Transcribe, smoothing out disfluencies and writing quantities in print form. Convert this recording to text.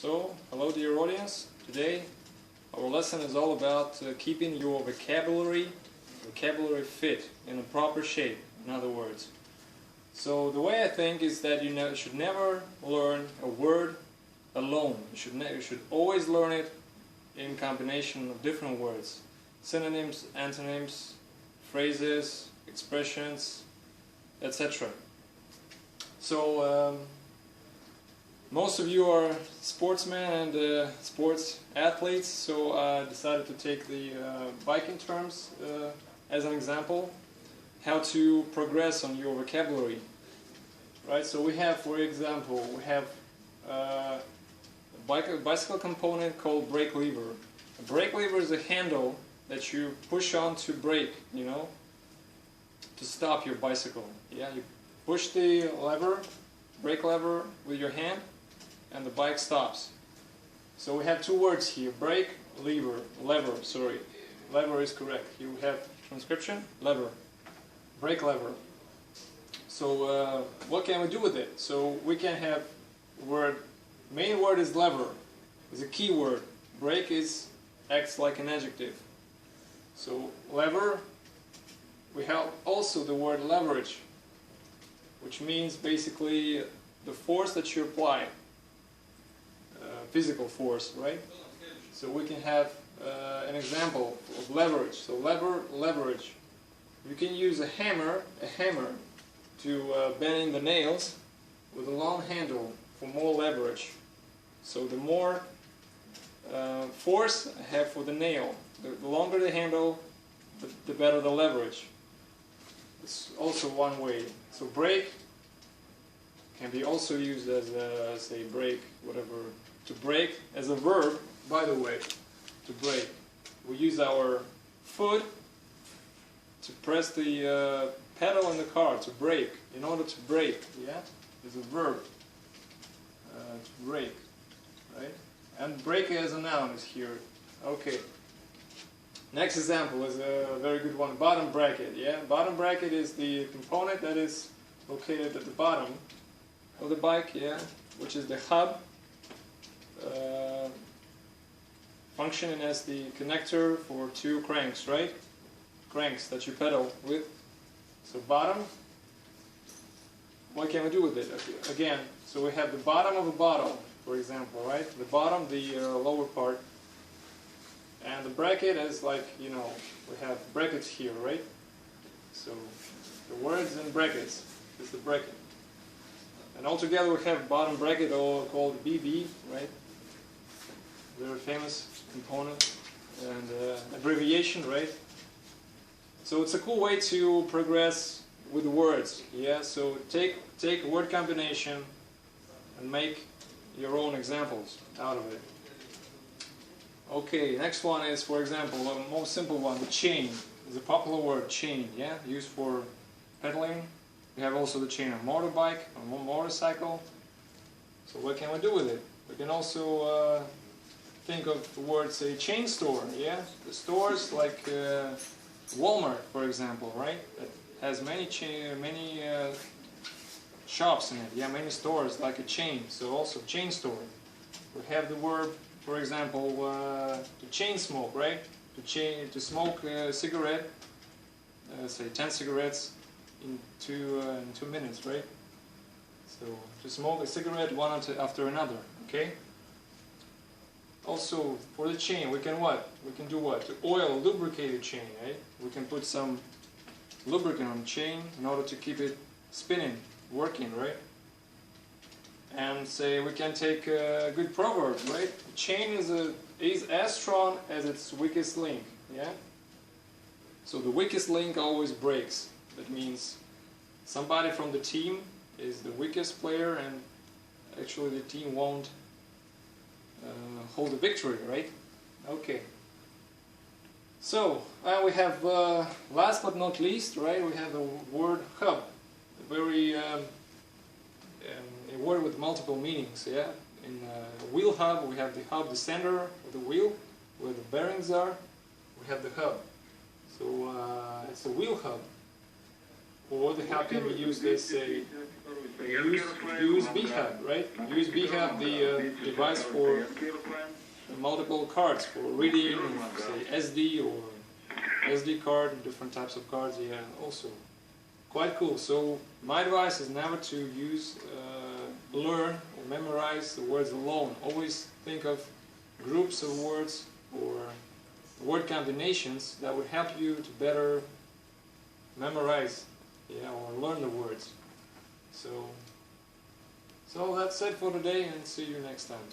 So, hello dear audience. Today our lesson is all about keeping your vocabulary fit, in a proper shape, in other words. So the way I think is that you should never learn a word alone. You should always learn it in combination of different words. Synonyms, antonyms, phrases, expressions, etc. So most of you are sportsmen and sports athletes, so I decided to take the biking terms as an example, how to progress on your vocabulary. Right, so we have, for example, a bicycle component called brake lever. A brake lever is a handle that you push on to brake, to stop your bicycle. Yeah, you push the lever, brake lever with your hand, and the bike stops. So we have two words here: brake, lever, sorry. Lever is correct. You have transcription, lever, brake lever. So what can we do with it? So we can have main word is lever, is a key word. Brake acts like an adjective. So lever, we have also the word leverage, which means basically the force that you apply, physical force, right? So we can have an example of leverage. So leverage. You can use a hammer to bend in the nails with a long handle for more leverage. So the more force I have for the nail, the longer the handle, the better the leverage. It's also one way. So brake can be also used as say brake, whatever. To brake as a verb, by the way, to brake. We use our foot to press the pedal in the car, to brake, in order to brake, yeah? Is a verb, to brake, right? And brake as a noun is here. Okay. Next example is a very good one, bottom bracket, yeah? Bottom bracket is the component that is located at the bottom of the bike, yeah? Which is the hub, functioning as the connector for two cranks, right? Cranks that you pedal with. So bottom, what can we do with it? Again, so we have the bottom of a bottle, for example, right? The bottom, the lower part. And the bracket is like, we have brackets here, right? So the words in brackets is the bracket. And altogether we have bottom bracket, or called BB, right? Very famous component and abbreviation, right? So it's a cool way to progress with words, yeah? So take a word combination and make your own examples out of it. Okay, next one is, for example, the most simple one, the chain. Is a popular word, chain, yeah? Used for pedaling. We have also the chain on a motorbike, on a motorcycle. So what can we do with it? We can also think of the word, say, chain store, yeah? The stores like Walmart, for example, right? That has many shops in it, yeah, many stores, like a chain. So also chain store. We have the word, for example, to chain smoke, right? To smoke a cigarette, say 10 cigarettes in 2 minutes, right? So to smoke a cigarette one after another, okay? Also, for the chain, we can what? We can do what? To oil, lubricate a chain, right? We can put some lubricant on the chain in order to keep it spinning, working, right? And say we can take a good proverb, right? The chain is as strong as its weakest link, yeah? So the weakest link always breaks. That means somebody from the team is the weakest player, and actually the team won't hold the victory, right? Okay. So we have last but not least, right? We have the word hub, a very a word with multiple meanings. Yeah. In wheel hub, we have the hub, the center of the wheel, where the bearings are. We have the hub. So it's the wheel hub. or the help can be used as a USB hub, right? USB hub, the device for multiple cards, for reading, say SD or SD card, different types of cards, yeah, also. Quite cool. So my advice is never to use, learn or memorize the words alone. Always think of groups of words or word combinations that would help you to better memorize, yeah, or learn the words. So that's it for today, and see you next time.